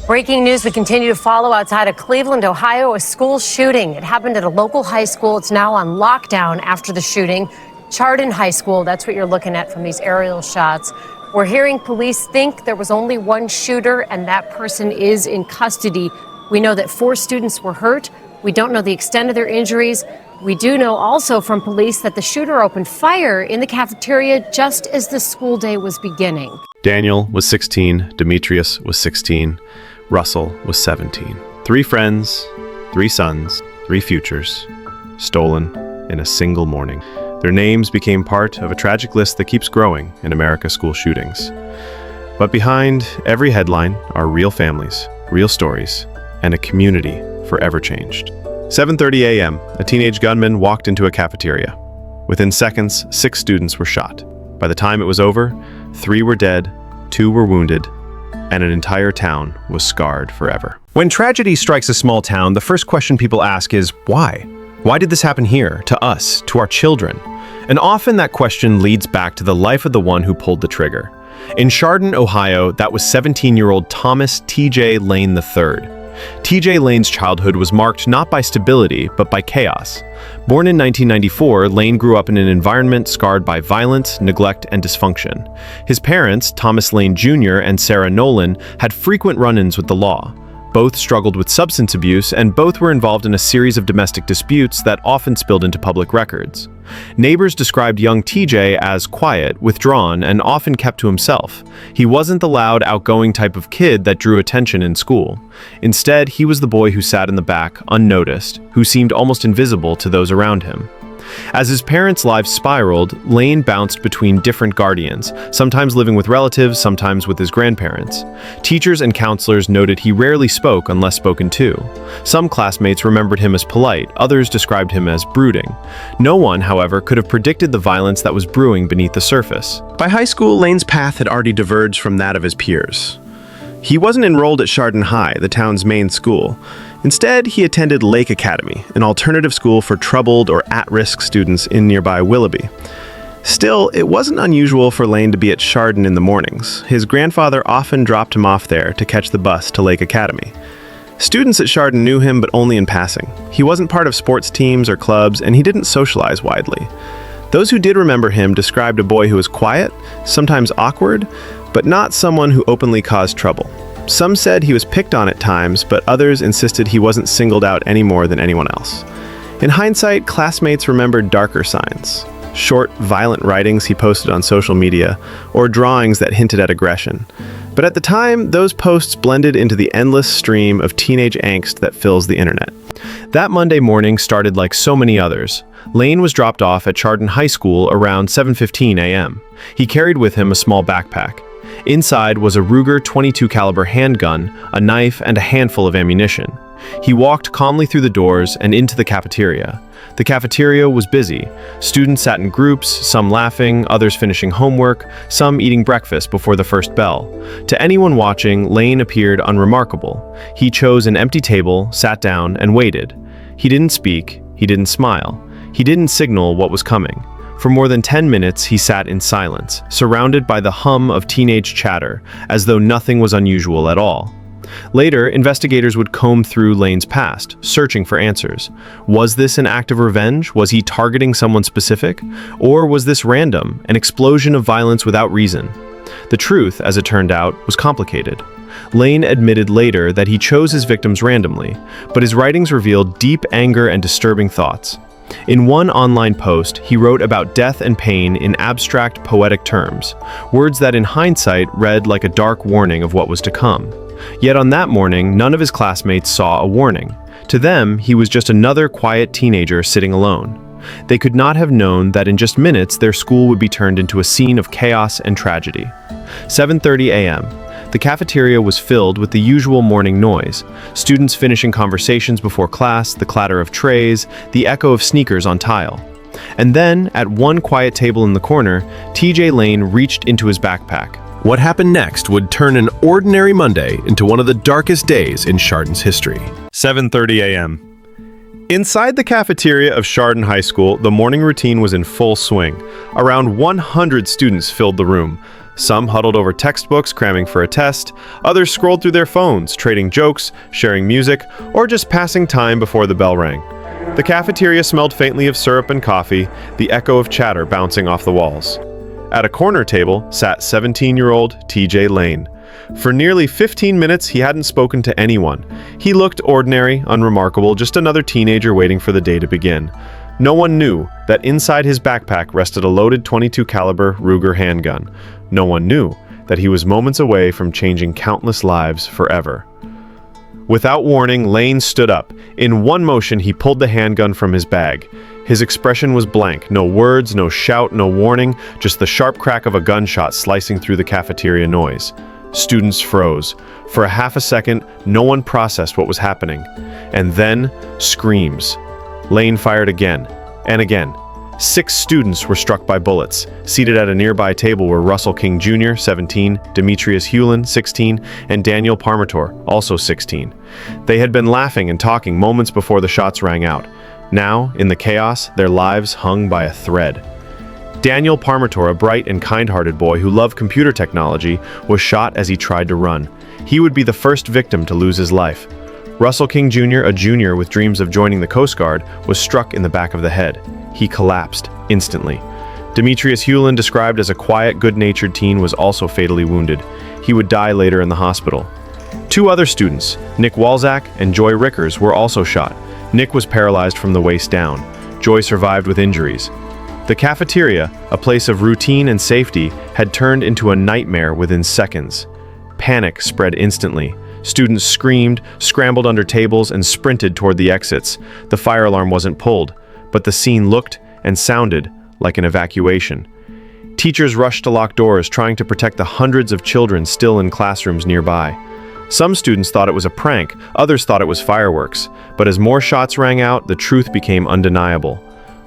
Breaking news we continue to follow outside of Cleveland, Ohio, a school shooting. It happened at a local high school. It's now on lockdown after the shooting. Chardon High School, that's what you're looking at from these aerial shots. We're hearing police think there was only one shooter and that person is in custody. We know that 4 students were hurt. We don't know the extent of their injuries. We do know also from police that the shooter opened fire in the cafeteria just as the school day was beginning. Daniel was 16, Demetrius was 16, Russell was 17. 3 friends, 3 sons, 3 futures, stolen in a single morning. Their names became part of a tragic list that keeps growing in America's school shootings. But behind every headline are real families, real stories, and a community forever changed. 7:30 a.m., a teenage gunman walked into a cafeteria. Within seconds, 6 students were shot. By the time it was over, 3 were dead, 2 were wounded, and an entire town was scarred forever. When tragedy strikes a small town, the first question people ask is, why? Why did this happen here, to us, to our children? And often that question leads back to the life of the one who pulled the trigger. In Chardon, Ohio, that was 17-year-old Thomas T.J. Lane III. T.J. Lane's childhood was marked not by stability, but by chaos. Born in 1994, Lane grew up in an environment scarred by violence, neglect, and dysfunction. His parents, Thomas Lane Jr. and Sarah Nolan, had frequent run-ins with the law. Both struggled with substance abuse, and both were involved in a series of domestic disputes that often spilled into public records. Neighbors described young TJ as quiet, withdrawn, and often kept to himself. He wasn't the loud, outgoing type of kid that drew attention in school. Instead, he was the boy who sat in the back, unnoticed, who seemed almost invisible to those around him. As his parents' lives spiraled, Lane bounced between different guardians, sometimes living with relatives, sometimes with his grandparents. Teachers and counselors noted he rarely spoke unless spoken to. Some classmates remembered him as polite, others described him as brooding. No one, however, could have predicted the violence that was brewing beneath the surface. By high school, Lane's path had already diverged from that of his peers. He wasn't enrolled at Chardon High, the town's main school. Instead, he attended Lake Academy, an alternative school for troubled or at-risk students in nearby Willoughby. Still, it wasn't unusual for Lane to be at Chardon in the mornings. His grandfather often dropped him off there to catch the bus to Lake Academy. Students at Chardon knew him, but only in passing. He wasn't part of sports teams or clubs, and he didn't socialize widely. Those who did remember him described a boy who was quiet, sometimes awkward, but not someone who openly caused trouble. Some said he was picked on at times, but others insisted he wasn't singled out any more than anyone else. In hindsight, classmates remembered darker signs. Short, violent writings he posted on social media, or drawings that hinted at aggression. But at the time, those posts blended into the endless stream of teenage angst that fills the internet. That Monday morning started like so many others. Lane was dropped off at Chardon High School around 7:15 a.m. He carried with him a small backpack. Inside was a Ruger .22 caliber handgun, a knife, and a handful of ammunition. He walked calmly through the doors and into the cafeteria. The cafeteria was busy. Students sat in groups, some laughing, others finishing homework, some eating breakfast before the first bell. To anyone watching, Lane appeared unremarkable. He chose an empty table, sat down, and waited. He didn't speak, he didn't smile. He didn't signal what was coming. For more than 10 minutes, he sat in silence, surrounded by the hum of teenage chatter, as though nothing was unusual at all. Later, investigators would comb through Lane's past, searching for answers. Was this an act of revenge? Was he targeting someone specific? Or was this random, an explosion of violence without reason? The truth, as it turned out, was complicated. Lane admitted later that he chose his victims randomly, but his writings revealed deep anger and disturbing thoughts. In one online post, he wrote about death and pain in abstract, poetic terms, words that in hindsight read like a dark warning of what was to come. Yet on that morning, none of his classmates saw a warning. To them, he was just another quiet teenager sitting alone. They could not have known that in just minutes, their school would be turned into a scene of chaos and tragedy. 7:30 a.m. The cafeteria was filled with the usual morning noise, students finishing conversations before class, the clatter of trays, the echo of sneakers on tile. And then, at one quiet table in the corner, TJ Lane reached into his backpack. What happened next would turn an ordinary Monday into one of the darkest days in Chardon's history. 7:30 a.m. Inside the cafeteria of Chardon High School, the morning routine was in full swing. Around 100 students filled the room. Some huddled over textbooks, cramming for a test. Others scrolled through their phones, trading jokes, sharing music, or just passing time before the bell rang. The cafeteria smelled faintly of syrup and coffee, the echo of chatter bouncing off the walls. At a corner table sat 17-year-old T.J. Lane. For nearly 15 minutes, he hadn't spoken to anyone. He looked ordinary, unremarkable, just another teenager waiting for the day to begin. No one knew that inside his backpack rested a loaded .22 caliber Ruger handgun. No one knew that he was moments away from changing countless lives forever. Without warning, Lane stood up. In one motion, he pulled the handgun from his bag. His expression was blank. No words, no shout, no warning, just the sharp crack of a gunshot slicing through the cafeteria noise. Students froze. For a half a second, no one processed what was happening. And then, screams. Lane fired again, and again. 6 students were struck by bullets. Seated at a nearby table were Russell King Jr., 17, Demetrius Hewlin, 16, and Daniel Parmator, also 16. They had been laughing and talking moments before the shots rang out. Now, in the chaos, their lives hung by a thread. Daniel Parmator, a bright and kind-hearted boy who loved computer technology, was shot as he tried to run. He would be the first victim to lose his life. Russell King Jr., a junior with dreams of joining the Coast Guard, was struck in the back of the head. He collapsed instantly. Demetrius Hewlin, described as a quiet, good-natured teen, was also fatally wounded. He would die later in the hospital. 2 other students, Nick Walzak and Joy Rickers, were also shot. Nick was paralyzed from the waist down. Joy survived with injuries. The cafeteria, a place of routine and safety, had turned into a nightmare within seconds. Panic spread instantly. Students screamed, scrambled under tables, and sprinted toward the exits. The fire alarm wasn't pulled, but the scene looked and sounded like an evacuation. Teachers rushed to lock doors, trying to protect the hundreds of children still in classrooms nearby. Some students thought it was a prank, others thought it was fireworks. But as more shots rang out, the truth became undeniable.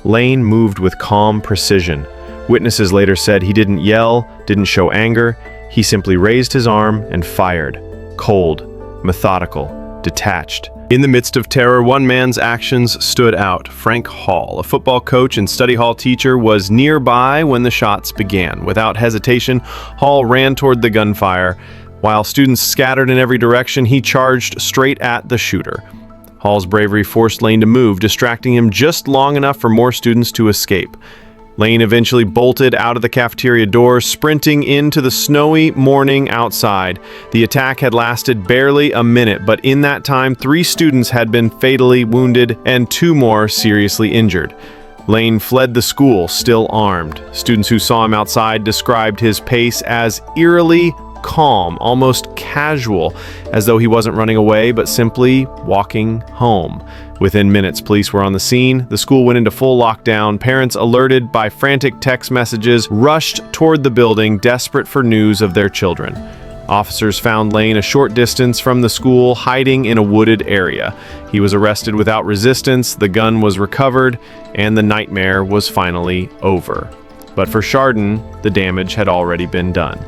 Lane moved with calm precision. Witnesses later said he didn't yell, didn't show anger. He simply raised his arm and fired. Cold, methodical, detached. In the midst of terror, one man's actions stood out. Frank Hall, a football coach and study hall teacher, was nearby when the shots began. Without hesitation, Hall ran toward the gunfire. While students scattered in every direction, he charged straight at the shooter. Hall's bravery forced Lane to move, distracting him just long enough for more students to escape. Lane eventually bolted out of the cafeteria door, sprinting into the snowy morning outside. The attack had lasted barely a minute, but in that time, 3 students had been fatally wounded and 2 more seriously injured. Lane fled the school, still armed. Students who saw him outside described his pace as eerily calm, almost casual, as though he wasn't running away, but simply walking home. Within minutes, police were on the scene. The school went into full lockdown. Parents, alerted by frantic text messages, rushed toward the building, desperate for news of their children. Officers found Lane a short distance from the school, hiding in a wooded area. He was arrested without resistance, the gun was recovered, and the nightmare was finally over. But for Chardon, the damage had already been done.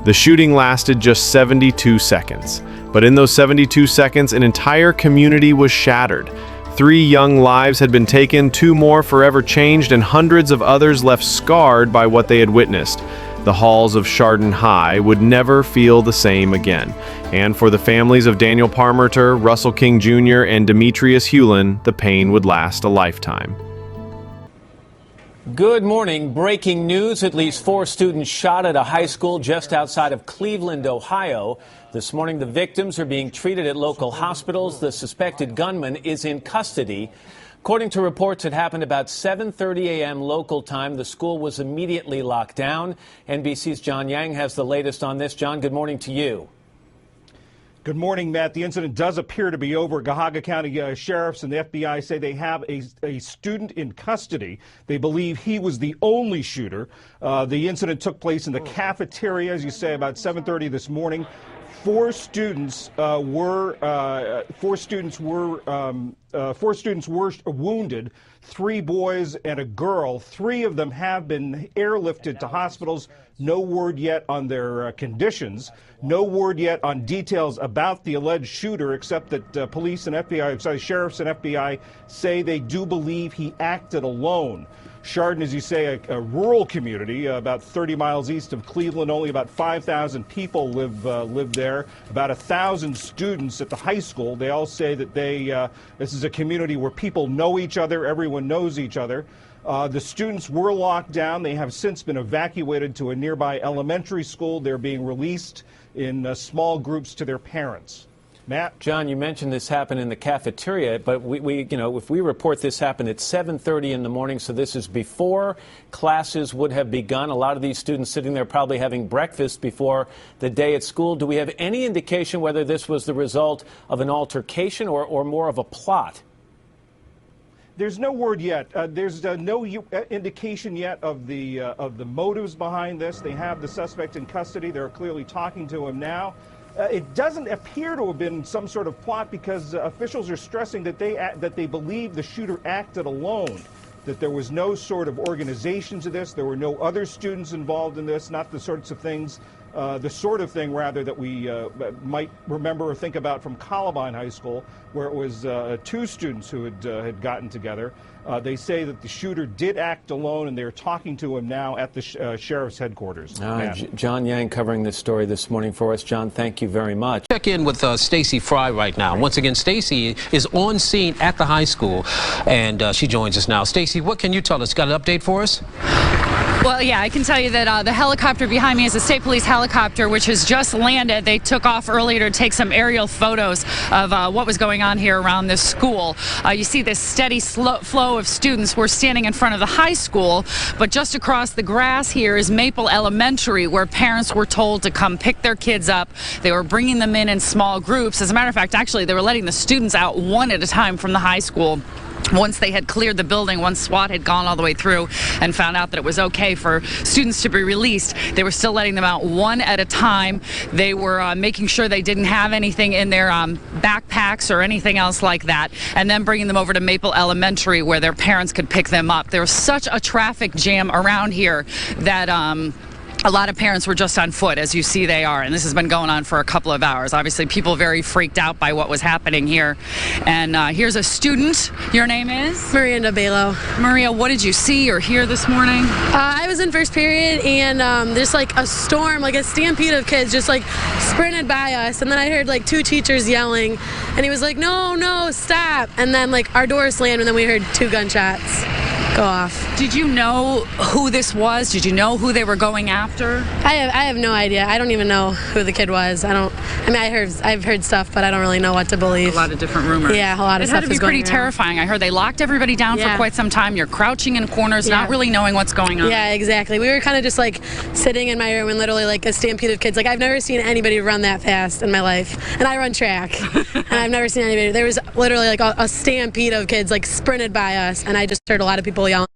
The shooting lasted just 72 seconds. But in those 72 seconds, an entire community was shattered. 3 young lives had been taken, 2 more forever changed, and hundreds of others left scarred by what they had witnessed. The halls of Chardon High would never feel the same again. And for the families of Daniel Parmator, Russell King Jr., and Demetrius Hewlin, the pain would last a lifetime. Good morning. Breaking news. At least 4 students shot at a high school just outside of Cleveland, Ohio. This morning, the victims are being treated at local hospitals. The suspected gunman is in custody. According to reports, it happened about 7:30 a.m. local time. The school was immediately locked down. NBC's John Yang has the latest on this. John, good morning to you. Good morning, Matt. The incident does appear to be over. Geauga County sheriffs and the FBI say they have a student in custody. They believe he was the only shooter. The incident took place in the cafeteria, as you say, about 7:30 this morning. Four students were wounded. 3 boys and a girl. 3 of them have been airlifted to hospitals. No word yet on their conditions. No word yet on details about the alleged shooter, except that police and FBI, sheriffs and FBI say they do believe he acted alone. Chardon, as you say, a rural community about 30 miles east of Cleveland. Only about 5,000 people live there. About 1,000 students at the high school. They all say that this is a community where people know each other. Everyone knows each other. The students were locked down. They have since been evacuated to a nearby elementary school. They're being released in small groups to their parents. Matt? John, you mentioned this happened in the cafeteria, but if we report this happened at 7:30 in the morning, so this is before classes would have begun. A lot of these students sitting there probably having breakfast before the day at school. Do we have any indication whether this was the result of an altercation or more of a plot? There's no word yet. There's no indication yet of the motives behind this. They have the suspect in custody. They're clearly talking to him now. It doesn't appear to have been some sort of plot because officials are stressing that they believe the shooter acted alone, that there was no sort of organization to this. There were no other students involved in this, not the sorts of things, the sort of thing, rather, that we might remember or think about from Columbine High School, where it was 2 students who had gotten together. They say that the shooter did act alone, and they're talking to him now at the sheriff's headquarters. John Yang covering this story this morning for us. John, thank you very much. Check in with Stacy Fry right now. Once again, Stacy is on scene at the high school, and she joins us now. Stacy, what can you tell us? Got an update for us? Well, yeah, I can tell you that the helicopter behind me is a state police helicopter, which has just landed. They took off earlier to take some aerial photos of what was going on here around this school. You see this steady flow of students. We're standing in front of the high school, but just across the grass here is Maple Elementary, where parents were told to come pick their kids up. They were bringing them in small groups. As a matter of fact, actually, they were letting the students out one at a time from the high school. Once they had cleared the building, once SWAT had gone all the way through and found out that it was okay for students to be released, they were still letting them out one at a time. They were making sure they didn't have anything in their backpacks or anything else like that, and then bringing them over to Maple Elementary where their parents could pick them up. There was such a traffic jam around here that a lot of parents were just on foot, as you see they are, and this has been going on for a couple of hours. Obviously, people very freaked out by what was happening here. And here's a student. Your name is? Miranda Balo. Maria, what did you see or hear this morning? I was in first period, and there's like a storm, like a stampede of kids just like sprinted by us. And then I heard like 2 teachers yelling, and he was like, "No, no, stop!" And then like our door slammed, and then we heard 2 gunshots go off. Did you know who this was? Did you know who they were going after? I have no idea. I don't even know who the kid was. I've heard stuff, but I don't really know what to believe. A lot of different rumors. Yeah, a lot of stuff is going on. It had to be pretty terrifying. I heard they locked everybody down for quite some time. You're crouching in corners, not really knowing what's going on. Yeah, exactly. We were kind of just like sitting in my room and literally like a stampede of kids. Like I've never seen anybody run that fast in my life. And I run track. And I've never seen anybody. There was literally like a stampede of kids like sprinted by us, and I just heard a lot of people yelling.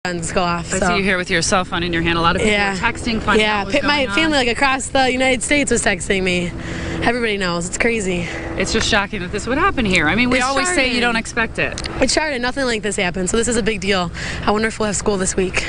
Guns go off. I see you here with your cell phone in your hand. A lot of people were texting, finding out what's going my on. family like across the United States was texting me. Everybody knows. It's crazy. It's just shocking that this would happen here. I mean, we always say you don't expect it. It's Chardon. Nothing like this happened, so this is a big deal. I wonder if we'll have school this week.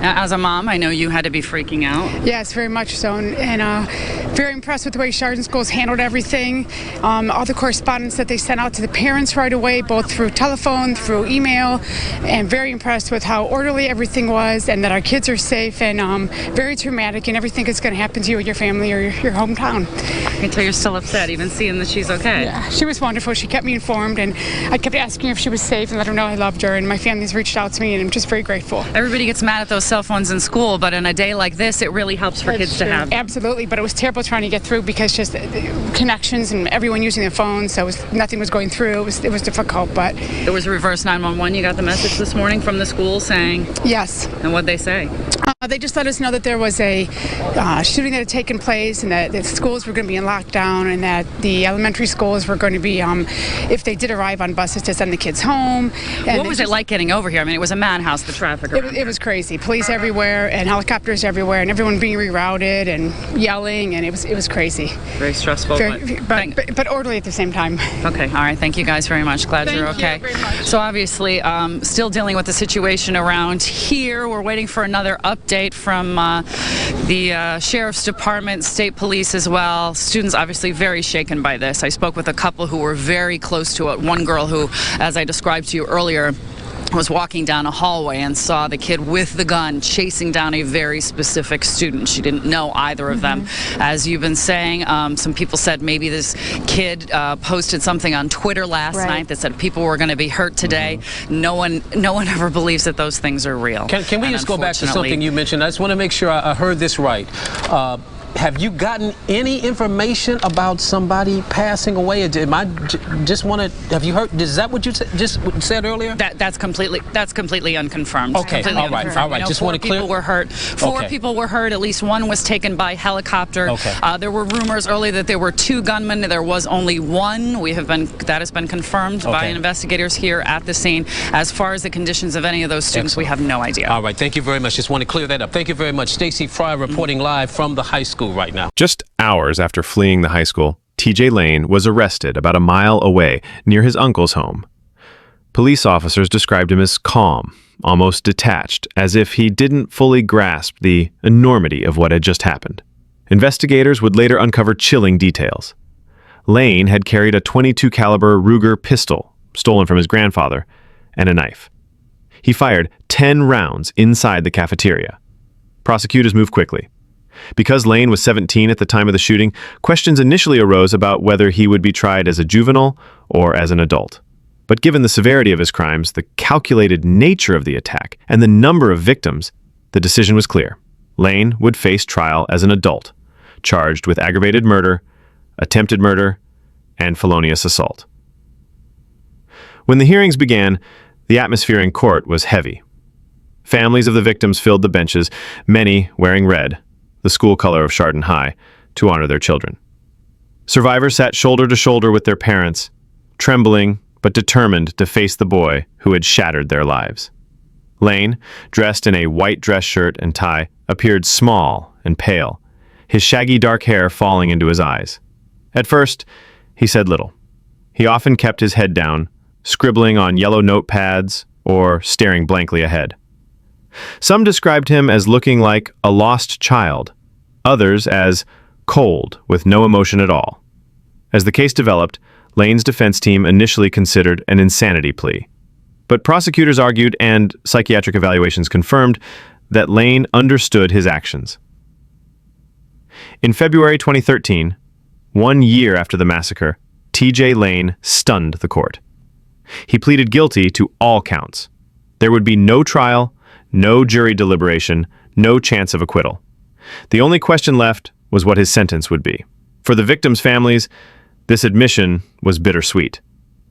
As a mom, I know you had to be freaking out. Yes, very much so, and very impressed with the way Chardon Schools handled everything. All the correspondence that they sent out to the parents right away, both through telephone, through email, and very impressed with how orderly everything was, and that our kids are safe, and very traumatic, and never think it's going to happen to you or your family or your hometown. I can tell you're still upset, even seeing that she's okay. Yeah, she was wonderful. She kept me informed, and I kept asking her if she was safe and let her know I loved her, and my family's reached out to me, and I'm just very grateful. Everybody gets mad at those cell phones in school, but in a day like this, it really helps for kids to have. Absolutely, but it was terrible trying to get through because just connections and everyone using their phones, so nothing was going through. It was difficult, but... There was a reverse 911. You got the message this morning from the school saying... Yes. And what'd they say? They just let us know that there was a shooting that had taken place and that the schools were going to be in lockdown and that the elementary schools were going to be, if they did arrive on buses, to send the kids home. And What was it like getting over here? I mean, it was a madhouse, the traffic. It was crazy. Police everywhere and helicopters everywhere and everyone being rerouted and yelling, and it was crazy. Very stressful. But orderly at the same time. Okay, all right. Thank you guys very much. Glad you're okay. Thank you very much. So obviously, still dealing with the situation around here. We're waiting for another update from the Sheriff's Department, State Police as well. Students obviously very shaken by this. I spoke with a couple who were very close to it. One girl who, as I described to you earlier, was walking down a hallway and saw the kid with the gun chasing down a very specific student. She didn't know either of them. As you've been saying, some people said maybe this kid posted something on Twitter last night that said people were going to be hurt today. No one ever believes that those things are real. Can we just go back to something you mentioned? I just want to make sure I heard this right. Have you gotten any information about somebody passing away? Have you heard? Is that what you just said earlier? That's completely unconfirmed. Okay, all right. Just want to clear. People were hurt. Four people were hurt. At least one was taken by helicopter. Okay. There were rumors earlier that there were 2 gunmen. There was only one. That has been confirmed by investigators here at the scene. As far as the conditions of any of those students, we have no idea. All right. Thank you very much. Just want to clear that up. Thank you very much. Stacey Fry reporting live from the high school right now. Just hours after fleeing the high school, T.J. Lane was arrested about a mile away near his uncle's home. Police officers described him as calm, almost detached, as if he didn't fully grasp the enormity of what had just happened. Investigators would later uncover chilling details. Lane had carried a .22 caliber Ruger pistol, stolen from his grandfather, and a knife. He fired 10 rounds inside the cafeteria. Prosecutors moved quickly. Because Lane was 17 at the time of the shooting, questions initially arose about whether he would be tried as a juvenile or as an adult. But given the severity of his crimes, the calculated nature of the attack, and the number of victims, the decision was clear. Lane would face trial as an adult, charged with aggravated murder, attempted murder, and felonious assault. When the hearings began, the atmosphere in court was heavy. Families of the victims filled the benches, many wearing red, the school color of Chardon High, to honor their children. Survivors sat shoulder to shoulder with their parents, trembling but determined to face the boy who had shattered their lives. Lane, dressed in a white dress shirt and tie, appeared small and pale, his shaggy dark hair falling into his eyes. At first, he said little. He often kept his head down, scribbling on yellow notepads or staring blankly ahead. Some described him as looking like a lost child, others as cold, with no emotion at all. As the case developed, Lane's defense team initially considered an insanity plea. But prosecutors argued, and psychiatric evaluations confirmed, that Lane understood his actions. In February 2013, 1 year after the massacre, T.J. Lane stunned the court. He pleaded guilty to all counts. There would be no trial, no jury deliberation, no chance of acquittal. The only question left was what his sentence would be. For the victims' families, this admission was bittersweet.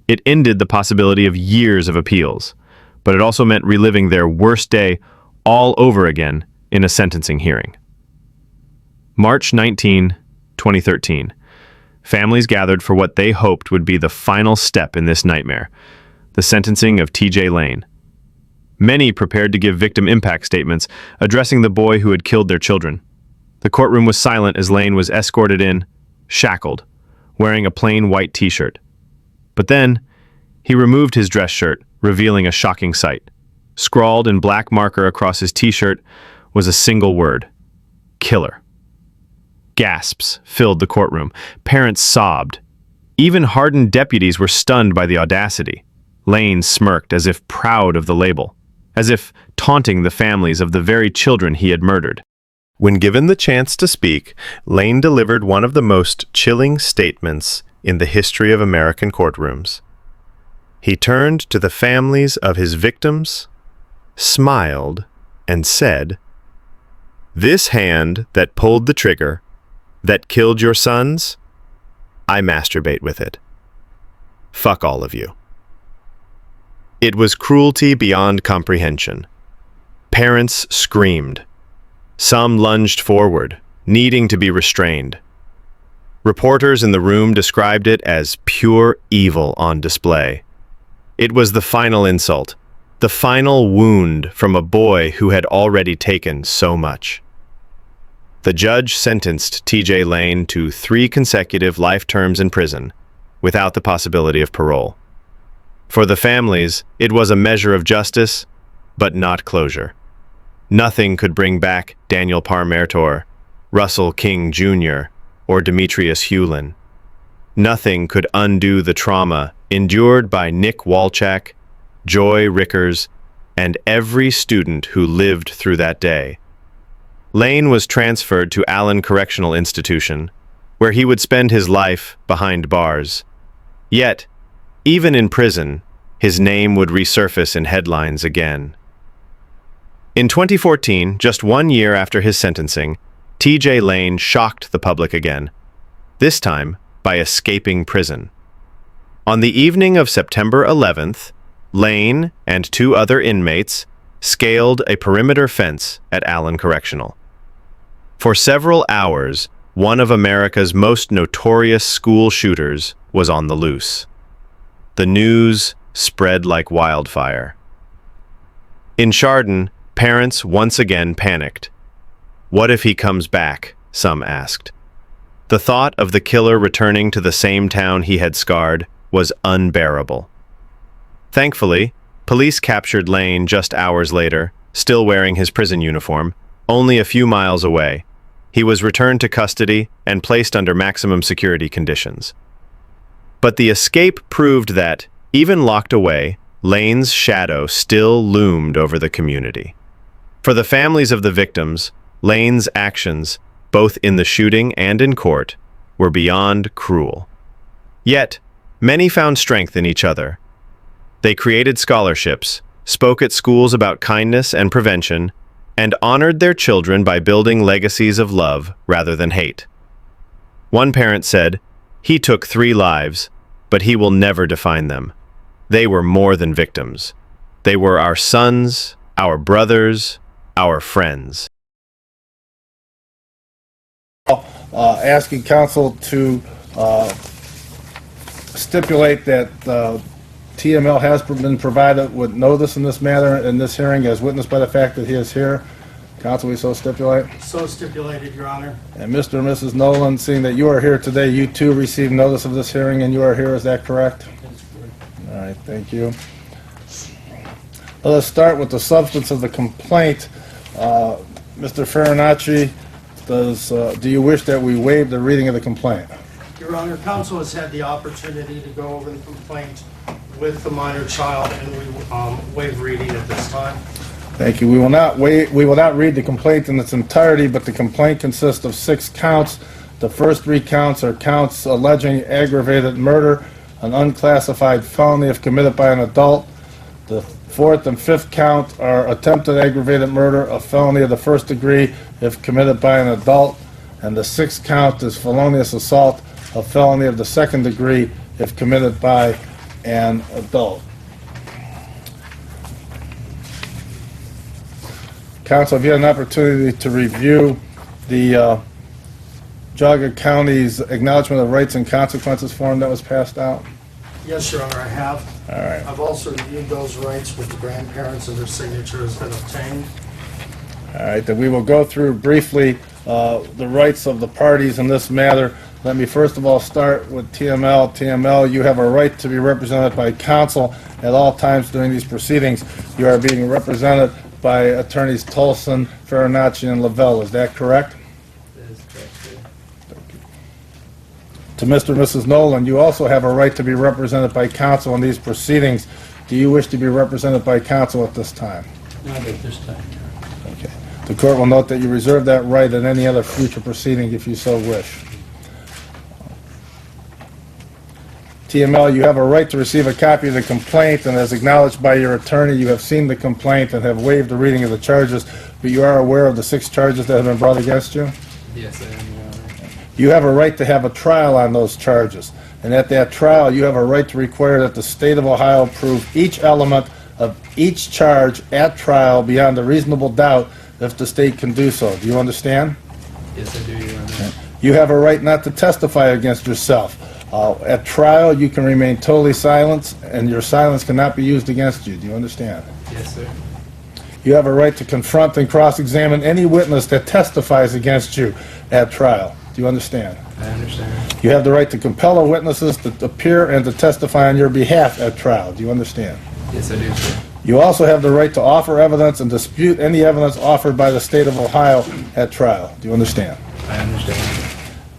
It ended the possibility of years of appeals, but it also meant reliving their worst day all over again in a sentencing hearing. March 19, 2013. Families gathered for what they hoped would be the final step in this nightmare, the sentencing of T.J. Lane. Many prepared to give victim impact statements addressing the boy who had killed their children. The courtroom was silent as Lane was escorted in, shackled, wearing a plain white t-shirt. But then, he removed his dress shirt, revealing a shocking sight. Scrawled in black marker across his t-shirt was a single word: killer. Gasps filled the courtroom. Parents sobbed. Even hardened deputies were stunned by the audacity. Lane smirked as if proud of the label, as if taunting the families of the very children he had murdered. When given the chance to speak, Lane delivered one of the most chilling statements in the history of American courtrooms. He turned to the families of his victims, smiled, and said, "This hand that pulled the trigger, that killed your sons, I masturbate with it. Fuck all of you." It was cruelty beyond comprehension. Parents screamed. Some lunged forward, needing to be restrained. Reporters in the room described it as pure evil on display. It was the final insult, the final wound from a boy who had already taken so much. The judge sentenced T.J. Lane to 3 consecutive life terms in prison, without the possibility of parole. For the families, it was a measure of justice, but not closure. Nothing could bring back Daniel Parmertor, Russell King Jr., or Demetrius Hewlin. Nothing could undo the trauma endured by Nick Walchak, Joy Rickers, and every student who lived through that day. Lane was transferred to Allen Correctional Institution, where he would spend his life behind bars. Yet, even in prison, his name would resurface in headlines again. In 2014, just 1 year after his sentencing, T.J. Lane shocked the public again, this time by escaping prison. On the evening of September 11th, Lane and 2 other inmates scaled a perimeter fence at Allen Correctional. For several hours, one of America's most notorious school shooters was on the loose. The news spread like wildfire. In Chardon, parents once again panicked. What if he comes back? Some asked. The thought of the killer returning to the same town he had scarred was unbearable. Thankfully, police captured Lane just hours later, still wearing his prison uniform, only a few miles away. He was returned to custody and placed under maximum security conditions. But the escape proved that, even locked away, Lane's shadow still loomed over the community. For the families of the victims, Lane's actions, both in the shooting and in court, were beyond cruel. Yet, many found strength in each other. They created scholarships, spoke at schools about kindness and prevention, and honored their children by building legacies of love rather than hate. One parent said, "He took 3 lives, but he will never define them. They were more than victims. They were our sons, our brothers, our friends." Asking counsel to stipulate that TML has been provided with notice in this matter in this hearing as witnessed by the fact that he is here. Counsel, we so stipulate? So stipulated, Your Honor. And Mr. and Mrs. Nolan, seeing that you are here today, you too received notice of this hearing and you are here, is that correct? That's correct. All right, thank you. Let us start with the substance of the complaint. Mr. Farinacci, do you wish that we waive the reading of the complaint? Your Honor, counsel has had the opportunity to go over the complaint with the minor child, and we waive reading at this time. Thank you. We will not read the complaint in its entirety, but the complaint consists of 6 counts. The first 3 counts are counts alleging aggravated murder, an unclassified felony if committed by an adult. The 4th and 5th count are attempted aggravated murder, a felony of the 1st degree if committed by an adult. And the 6th count is felonious assault, a felony of the 2nd degree if committed by an adult. Counsel, have you had an opportunity to review the Geauga County's Acknowledgement of Rights and Consequences form that was passed out? Yes, Your Honor, I have. All right. I've also reviewed those rights with the grandparents, and their signature has been obtained. All right, then we will go through briefly the rights of the parties in this matter. Let me first of all start with TML. TML, you have a right to be represented by counsel at all times during these proceedings. You are being represented by attorneys Tolson, Farinacci, and Lavelle. Is that correct? That is correct, sir. Thank you. To Mr. and Mrs. Nolan, you also have a right to be represented by counsel in these proceedings. Do you wish to be represented by counsel at this time? Not at this time, Your Honor. Okay. The court will note that you reserve that right in any other future proceeding if you so wish. TML, you have a right to receive a copy of the complaint, and as acknowledged by your attorney, you have seen the complaint and have waived the reading of the charges, but you are aware of the 6 charges that have been brought against you? Yes, I am, Your Honor. You have a right to have a trial on those charges, and at that trial, you have a right to require that the state of Ohio prove each element of each charge at trial beyond a reasonable doubt if the state can do so. Do you understand? Yes, I do, Your Honor. You have a right not to testify against yourself. At trial, you can remain totally silent, and your silence cannot be used against you. Do you understand? Yes, sir. You have a right to confront and cross-examine any witness that testifies against you at trial. Do you understand? I understand. You have the right to compel witnesses to appear and to testify on your behalf at trial. Do you understand? Yes, I do, sir. You also have the right to offer evidence and dispute any evidence offered by the state of Ohio at trial. Do you understand? I understand.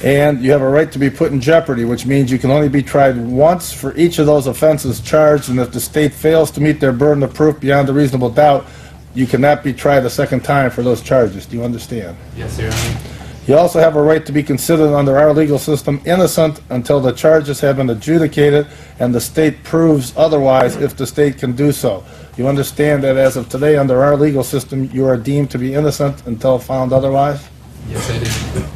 And you have a right to be put in jeopardy, which means you can only be tried once for each of those offenses charged, and if the state fails to meet their burden of proof beyond a reasonable doubt, you cannot be tried a second time for those charges. Do you understand? Yes, Your Honor. You also have a right to be considered under our legal system innocent until the charges have been adjudicated and the state proves otherwise if the state can do so. You understand that as of today, under our legal system, you are deemed to be innocent until found otherwise? Yes, I do.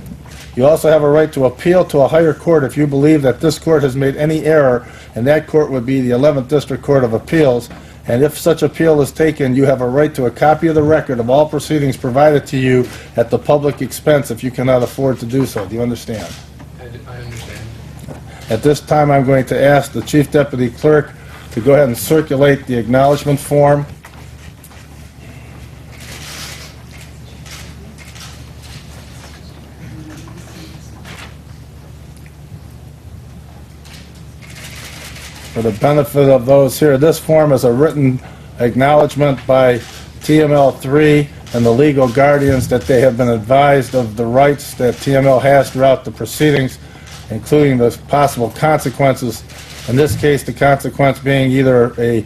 You also have a right to appeal to a higher court if you believe that this court has made any error, and that court would be the 11th District Court of Appeals. And if such appeal is taken, you have a right to a copy of the record of all proceedings provided to you at the public expense if you cannot afford to do so. Do you understand? I understand. At this time, I'm going to ask the Chief Deputy Clerk to go ahead and circulate the acknowledgement form. For the benefit of those here, this form is a written acknowledgement by TML3 and the legal guardians that they have been advised of the rights that TML has throughout the proceedings, including the possible consequences. In this case, the consequence being either a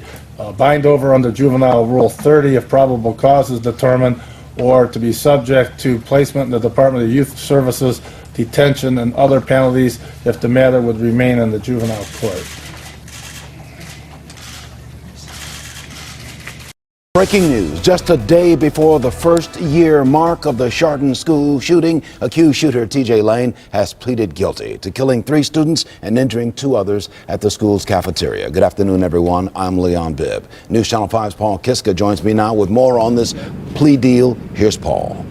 bind over under Juvenile Rule 30 if probable cause is determined, or to be subject to placement in the Department of Youth Services, detention, and other penalties if the matter would remain in the juvenile court. Breaking news. Just a day before the first-year mark of the Chardon School shooting, accused shooter T.J. Lane has pleaded guilty to killing 3 students and injuring 2 others at the school's cafeteria. Good afternoon, everyone. I'm Leon Bibb. News Channel 5's Paul Kiska joins me now with more on this plea deal. Here's Paul.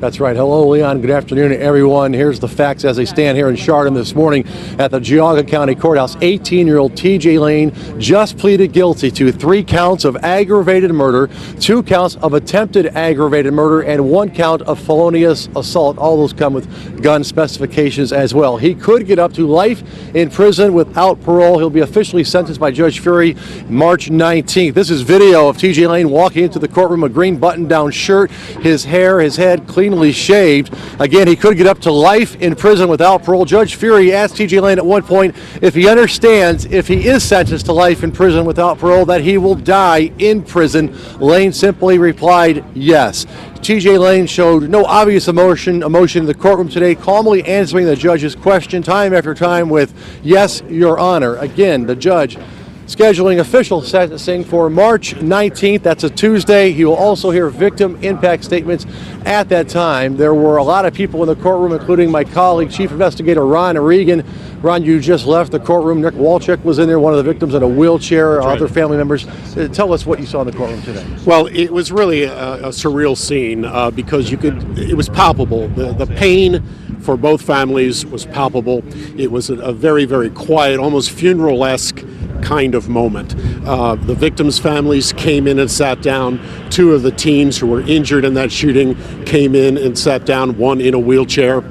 That's right. Hello, Leon. Good afternoon, everyone. Here's the facts as they stand here in Chardon this morning at the Geauga County Courthouse. 18-year-old T.J. Lane just pleaded guilty to 3 counts of aggravated murder, 2 counts of attempted aggravated murder, and 1 count of felonious assault. All those come with gun specifications as well. He could get up to life in prison without parole. He'll be officially sentenced by Judge Fury March 19th. This is video of T.J. Lane walking into the courtroom, a green button-down shirt, his hair, his head cleanly shaved. Again, he could get up to life in prison without parole. Judge Fury asked T.J. Lane at one point if he understands, if he is sentenced to life in prison without parole, that he will die in prison. Lane simply replied yes. T.J. Lane showed no obvious emotion in the courtroom today, calmly answering the judge's question time after time with, "Yes, Your Honor." Again, the judge scheduling official sentencing for March 19th. That's a Tuesday. He will also hear victim impact statements at that time. There were a lot of people in the courtroom, including my colleague, Chief Investigator Ron Regan. Ron, you just left the courtroom. Nick Walchuk was in there, one of the victims in a wheelchair, other family members. Tell us what you saw in the courtroom today. Well, it was really a surreal scene because it was palpable. The pain for both families was palpable. It was a very, very quiet, almost funeral-esque kind of moment. The victims' families came in and sat down. 2 of the teens who were injured in that shooting came in and sat down, one in a wheelchair.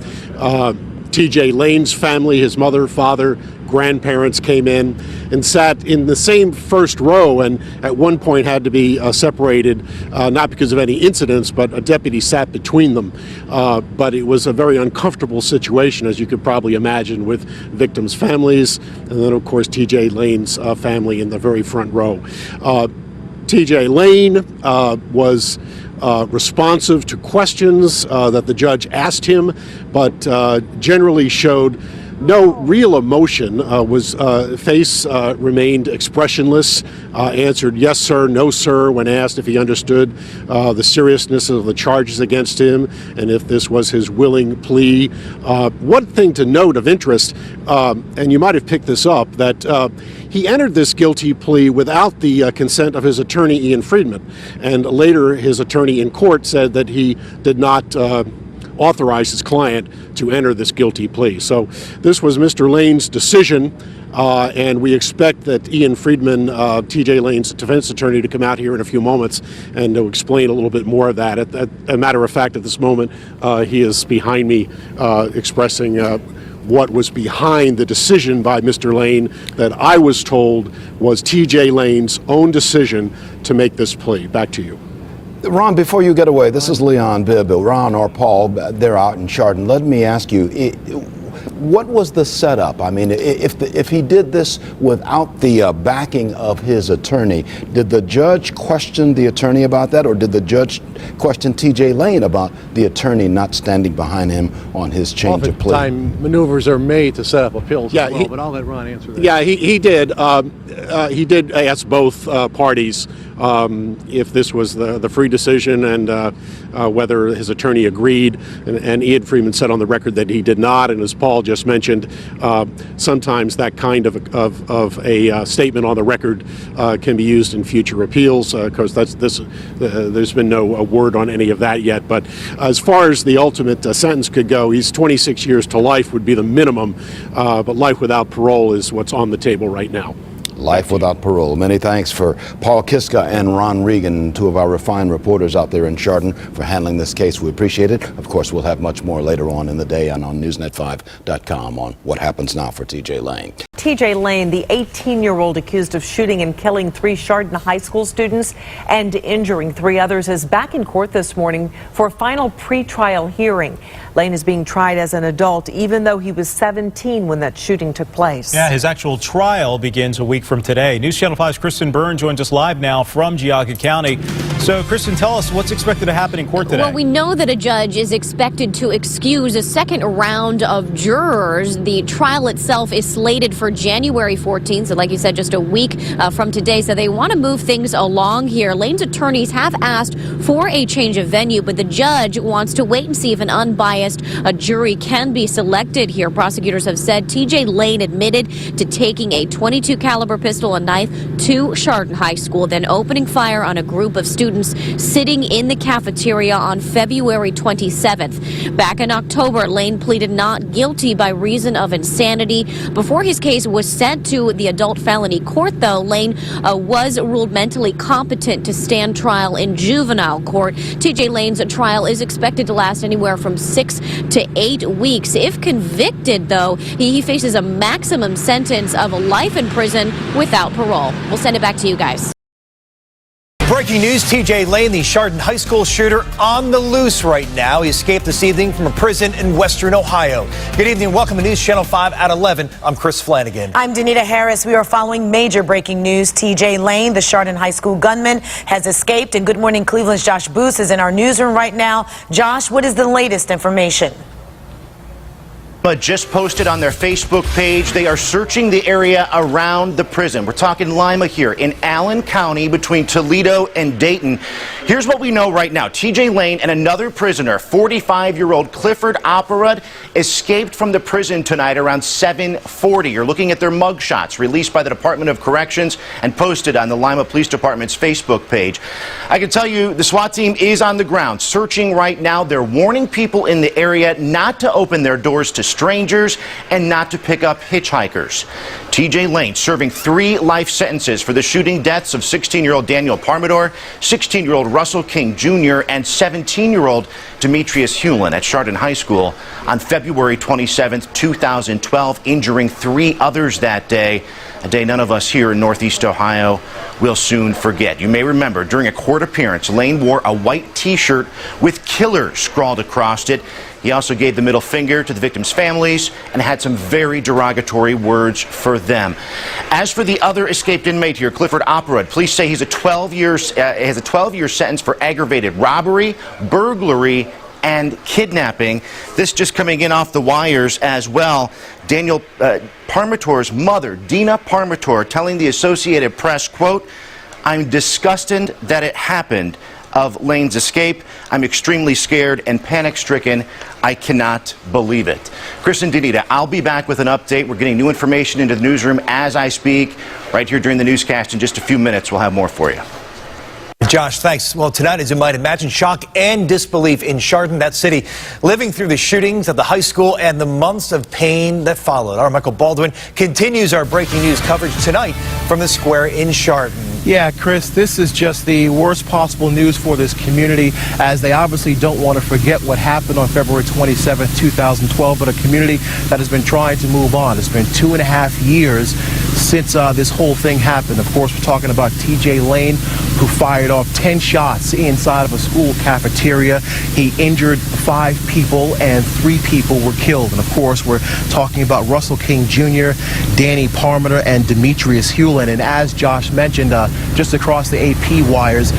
T.J. Lane's family, his mother, father, grandparents came in and sat in the same first row, and at one point had to be separated, not because of any incidents, but a deputy sat between them. But it was a very uncomfortable situation, as you could probably imagine, with victims' families, and then, of course, T.J. Lane's family in the very front row. T.J. Lane was responsive to questions that the judge asked him, but generally showed no real emotion. Face remained expressionless, answered yes sir, no sir when asked if he understood the seriousness of the charges against him and if this was his willing plea. One thing to note of interest, and you might have picked this up, that he entered this guilty plea without the consent of his attorney, Ian Friedman, and later his attorney in court said that he did not authorize his client to enter this guilty plea. So this was Mr. Lane's decision, and we expect that Ian Friedman, T.J. Lane's defense attorney, to come out here in a few moments and to explain a little bit more of that. As a matter of fact, at this moment, he is behind me expressing what was behind the decision by Mr. Lane that I was told was T.J. Lane's own decision to make this plea. Back to you. Ron, before you get away, this is Leon Bibb. Ron or Paul, they're out in Chardon. Let me ask you, what was the setup? I mean, if he did this without the backing of his attorney, did the judge question the attorney about that, or did the judge question T.J. Lane about the attorney not standing behind him on his change of plea? Oftentimes, maneuvers are made to set up appeals Yeah, as well, but I'll let Ron answer that. Yeah, he did. He did ask both parties if this was the free decision and whether his attorney agreed. And Ian Friedman said on the record that he did not. And as Paul just mentioned, sometimes that kind of a statement on the record can be used in future appeals. Of course, there's been no word on any of that yet. But as far as the ultimate sentence could go, he's 26 years to life would be the minimum. But life without parole is what's on the table right now. Life without parole. Many thanks for Paul Kiska and Ron Regan, two of our refined reporters out there in Chardon, for handling this case. We appreciate it. Of course, we'll have much more later on in the day and on Newsnet5.com on what happens now for T.J. Lane. T.J. Lane, the 18-year-old accused of shooting and killing 3 Chardon High School students and injuring 3 others, is back in court this morning for a final pretrial hearing. Lane is being tried as an adult, even though he was 17 when that shooting took place. Yeah, his actual trial begins a week from today. News Channel 5's Kristen Byrne joins us live now from Geauga County. So, Kristen, tell us what's expected to happen in court today. Well, we know that a judge is expected to excuse a second round of jurors. The trial itself is slated for January 14th, so like you said, just a week from today. So they want to move things along here. Lane's attorneys have asked for a change of venue, but the judge wants to wait and see if an unbiased jury can be selected here. Prosecutors have said T.J. Lane admitted to taking a .22 caliber pistol and knife to Chardon High School, then opening fire on a group of students sitting in the cafeteria on February 27th. Back in October, Lane pleaded not guilty by reason of insanity. Before his case was sent to the adult felony court, though, Lane was ruled mentally competent to stand trial in juvenile court. T.J. Lane's trial is expected to last anywhere from 6 to 8 weeks. If convicted, though, he faces a maximum sentence of life in prison without parole. We'll send it back to you guys. Breaking news, T.J. Lane, the Chardon High School shooter, on the loose right now. He escaped this evening from a prison in Western Ohio. Good evening. Welcome to News Channel 5 at 11. I'm Chris Flanagan. I'm Danita Harris. We are following major breaking news. T.J. Lane, the Chardon High School gunman, has escaped. And Good Morning Cleveland's Josh Booth is in our newsroom right now. Josh, what is the latest information? But just posted on their Facebook page, they are searching the area around the prison. We're talking Lima here in Allen County between Toledo and Dayton. Here's what we know right now. T.J. Lane and another prisoner, 45-year-old Clifford Opperud, escaped from the prison tonight around 7:40. You're looking at their mugshots released by the Department of Corrections and posted on the Lima Police Department's Facebook page. I can tell you the SWAT team is on the ground searching right now. They're warning people in the area not to open their doors to strangers and not to pick up hitchhikers. T.J. Lane serving 3 life sentences for the shooting deaths of 16-year-old Daniel Parmador, 16-year-old Russell King Jr., and 17-year-old Demetrius Hewlin at Chardon High School on February 27, 2012, injuring 3 others that day, a day none of us here in Northeast Ohio will soon forget. You may remember during a court appearance, Lane wore a white T-shirt with "Killer" scrawled across it. He also gave the middle finger to the victims' families and had some very derogatory words for them. As for the other escaped inmate here, Clifford Opperud, police say he's has a 12-year sentence for aggravated robbery, burglary, and kidnapping. This just coming in off the wires as well. Daniel Parmator's mother, Dina Parmator, telling the Associated Press, quote, "I'm disgusted that it happened of Lane's escape. I'm extremely scared and panic-stricken. I cannot believe it." Kristen, Danita, I'll be back with an update. We're getting new information into the newsroom as I speak. Right here during the newscast in just a few minutes, we'll have more for you. Josh, thanks. Well, tonight, as you might imagine, shock and disbelief in Chardon, that city, living through the shootings at the high school and the months of pain that followed. Our Michael Baldwin continues our breaking news coverage tonight from the square in Chardon. Yeah, Chris, this is just the worst possible news for this community, as they obviously don't want to forget what happened on February 27th, 2012, but a community that has been trying to move on. It's been 2.5 years since this whole thing happened. Of course, we're talking about T.J. Lane, who fired off 10 shots inside of a school cafeteria. He injured 5 people and 3 people were killed. And of course, we're talking about Russell King Jr., Danny Parmator, and Demetrius Hewlin. And as Josh mentioned, just across the AP wires,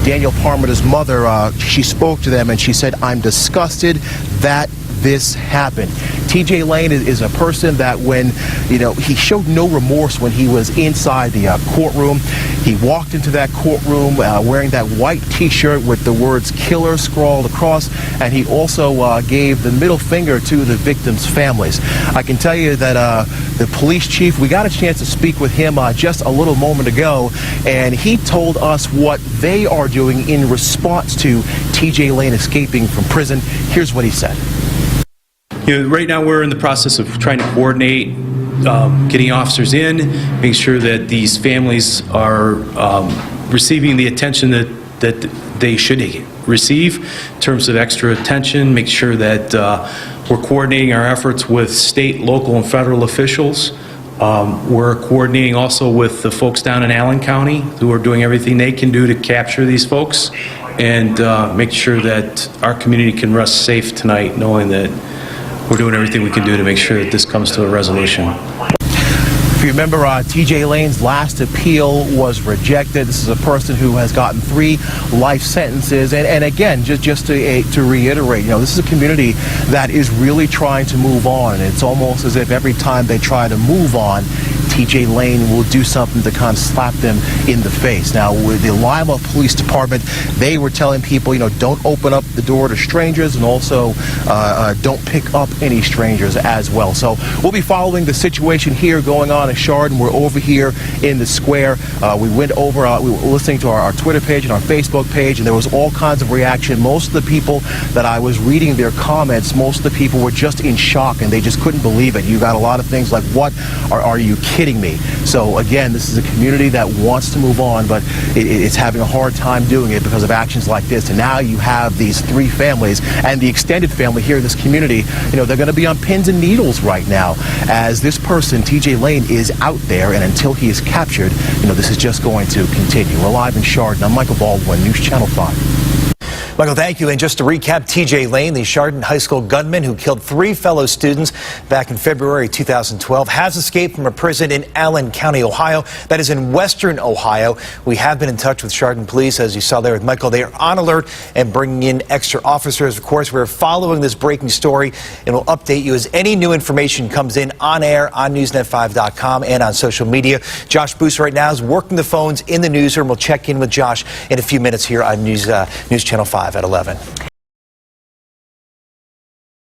Daniel Parmator's mother, she spoke to them and she said, "I'm disgusted that this happened." T.J. Lane is a person that when, he showed no remorse when he was inside the courtroom. He walked into that courtroom wearing that white T-shirt with the words "killer" scrawled across, and he also gave the middle finger to the victims' families. I can tell you that the police chief, we got a chance to speak with him just a little moment ago, and he told us what they are doing in response to T.J. Lane escaping from prison. Here's what he said. Right now we're in the process of trying to coordinate getting officers in, making sure that these families are receiving the attention that they should receive in terms of extra attention, make sure that we're coordinating our efforts with state, local, and federal officials. We're coordinating also with the folks down in Allen County who are doing everything they can do to capture these folks and make sure that our community can rest safe tonight, knowing that we're doing everything we can do to make sure that this comes to a resolution. If you remember, T.J. Lane's last appeal was rejected. This is a person who has gotten 3 life sentences. And again, just to reiterate, this is a community that is really trying to move on. And it's almost as if every time they try to move on, T.J. Lane will do something to kind of slap them in the face. Now, with the Lima Police Department, they were telling people, don't open up the door to strangers, and also don't pick up any strangers as well. So we'll be following the situation here going on in Chardon. We're over here in the square. We went over, we were listening to our Twitter page and our Facebook page, and there was all kinds of reaction. Most of the people that I was reading their comments, most of the people were just in shock, and they just couldn't believe it. You got a lot of things like, what are you kidding me? So again, this is a community that wants to move on, but it's having a hard time doing it because of actions like this. And now you have these 3 families and the extended family here in this community. They're going to be on pins and needles right now as this person, T.J. Lane, is out there, and until he is captured, this is just going to continue. We're live in Chardon. I'm Michael Baldwin, News Channel 5. Michael, thank you. And just to recap, T.J. Lane, the Chardon High School gunman who killed 3 fellow students back in February 2012, has escaped from a prison in Allen County, Ohio. That is in western Ohio. We have been in touch with Chardon police, as you saw there with Michael. They are on alert and bringing in extra officers. Of course, we're following this breaking story, and we'll update you as any new information comes in on air on newsnet5.com and on social media. Josh Boos right now is working the phones in the newsroom. We'll check in with Josh in a few minutes here on News Channel 5 at 11.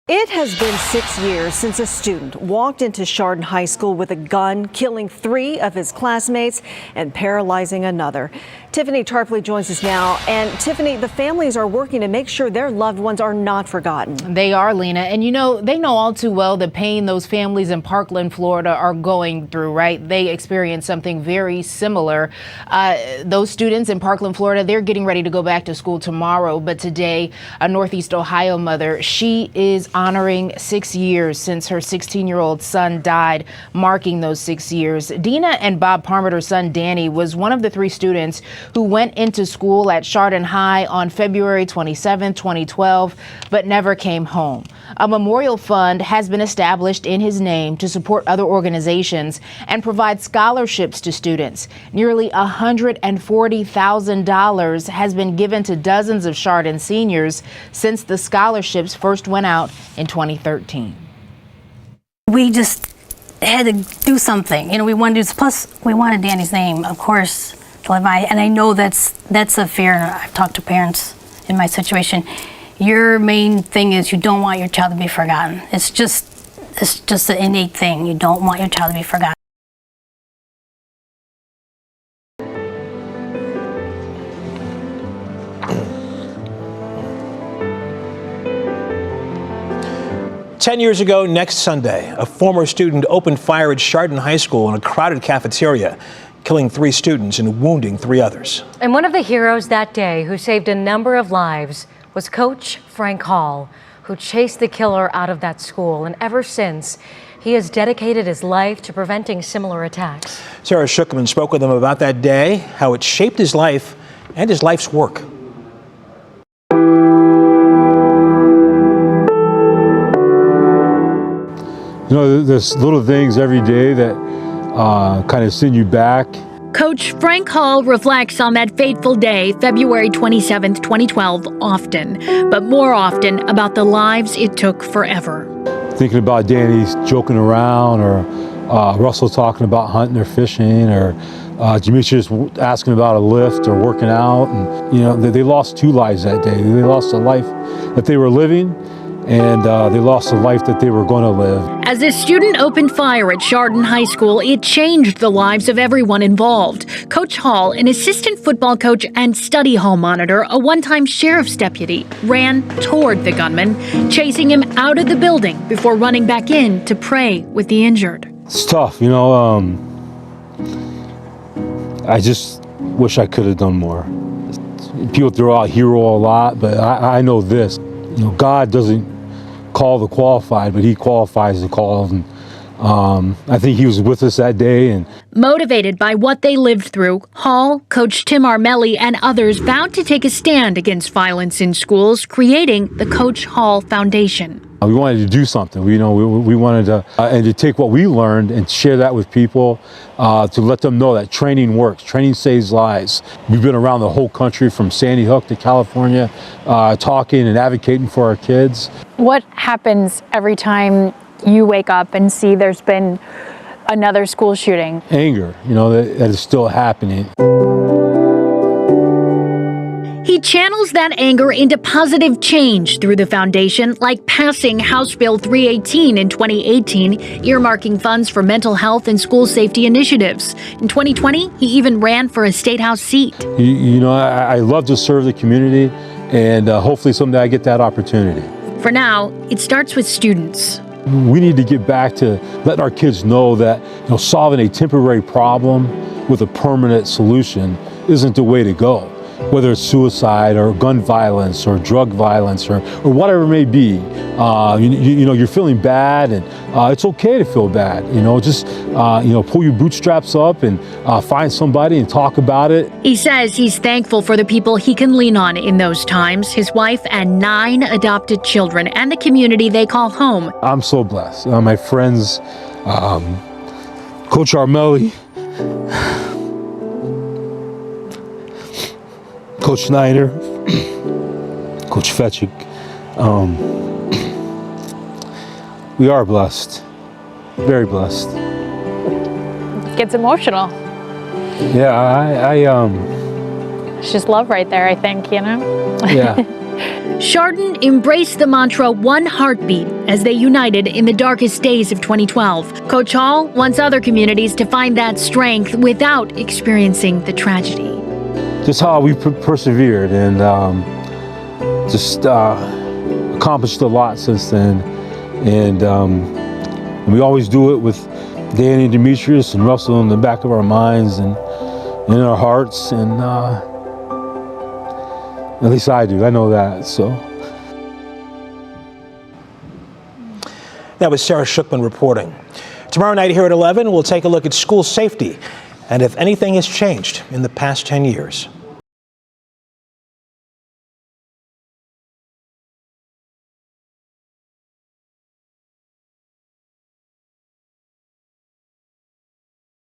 It has been 6 years since a student walked into Chardon High School with a gun, killing 3 of his classmates and paralyzing another. Tiffany Tarpley joins us now. And Tiffany, the families are working to make sure their loved ones are not forgotten. They are, Lena. And they know all too well the pain those families in Parkland, Florida are going through, right? They experienced something very similar. Those students in Parkland, Florida, they're getting ready to go back to school tomorrow. But today, a Northeast Ohio mother, she is honoring 6 years since her 16-year-old son died, marking those 6 years. Dina and Bob Parmiter's son Danny was one of the 3 students who went into school at Chardon High on February 27, 2012, but never came home. A memorial fund has been established in his name to support other organizations and provide scholarships to students. Nearly $140,000 has been given to dozens of Chardon seniors since the scholarships first went out in 2013. We just had to do something. You know, we wanted to do, plus we wanted Danny's name, of course, to live by. And I know that's a fear. I've talked to parents in my situation. Your main thing is you don't want your child to be forgotten. It's just an innate thing. You don't want your child to be forgotten. Ten years ago next Sunday, a former student opened fire at Chardon High School in a crowded cafeteria, killing 3 students and wounding 3 others. And one of the heroes that day who saved a number of lives was Coach Frank Hall, who chased the killer out of that school. And ever since, he has dedicated his life to preventing similar attacks. Sarah Schuckman spoke with him about that day, how it shaped his life and his life's work. You know, there's little things every day that kind of send you back. Coach Frank Hall reflects on that fateful day, February 27, 2012, often, but more often about the lives it took forever. Thinking about Danny's joking around, or Russell talking about hunting or fishing, or Demetrius asking about a lift or working out. And, you know, they lost 2 lives that day. They lost a life that they were living, and they lost a life that they were going to live. As a student opened fire at Chardon High School, it changed the lives of everyone involved. Coach Hall, an assistant football coach and study hall monitor, a one-time sheriff's deputy, ran toward the gunman, chasing him out of the building before running back in to pray with the injured. It's tough, you know. I just wish I could have done more. People throw out hero a lot, but I know this. You know, God doesn't call the qualified, but he qualifies the called. And I think he was with us that day. And motivated by what they lived through, Hall, Coach Tim Armelli, and others vowed to take a stand against violence in schools, creating the Coach Hall Foundation. We wanted to do something. We wanted to and to take what we learned and share that with people, to let them know that training works. Training saves lives. We've been around the whole country from Sandy Hook to California, talking and advocating for our kids. What happens every time you wake up and see there's been another school shooting? Anger, you know, that is still happening. He channels that anger into positive change through the foundation, like passing House Bill 318 in 2018, earmarking funds for mental health and school safety initiatives. In 2020, he even ran for a state house seat. You know, I love to serve the community, and hopefully someday I get that opportunity. For now, it starts with students. We need to get back to letting our kids know that, you know, solving a temporary problem with a permanent solution isn't the way to go. Whether it's suicide or gun violence or drug violence or whatever it may be, you know, you're feeling bad, and it's okay to feel bad. You know, just you know, pull your bootstraps up and find somebody and talk about it. He says he's thankful for the people he can lean on in those times, his wife and 9 adopted children, and the community they call home. I'm so blessed. My friends, Coach Armelli, Coach Snyder, Coach Fetchick. We are blessed, very blessed. It gets emotional. Yeah, It's just love right there, I think, you know? Yeah. Chardon embraced the mantra "one heartbeat" as they united in the darkest days of 2012. Coach Hall wants other communities to find that strength without experiencing the tragedy. Just how we persevered and just accomplished a lot since then. And we always do it with Danny and Demetrius and Russell in the back of our minds and in our hearts. And at least I do. I know that. So. That was Sarah Shookman reporting. Tomorrow night here at 11, we'll take a look at school safety and if anything has changed in the past 10 years.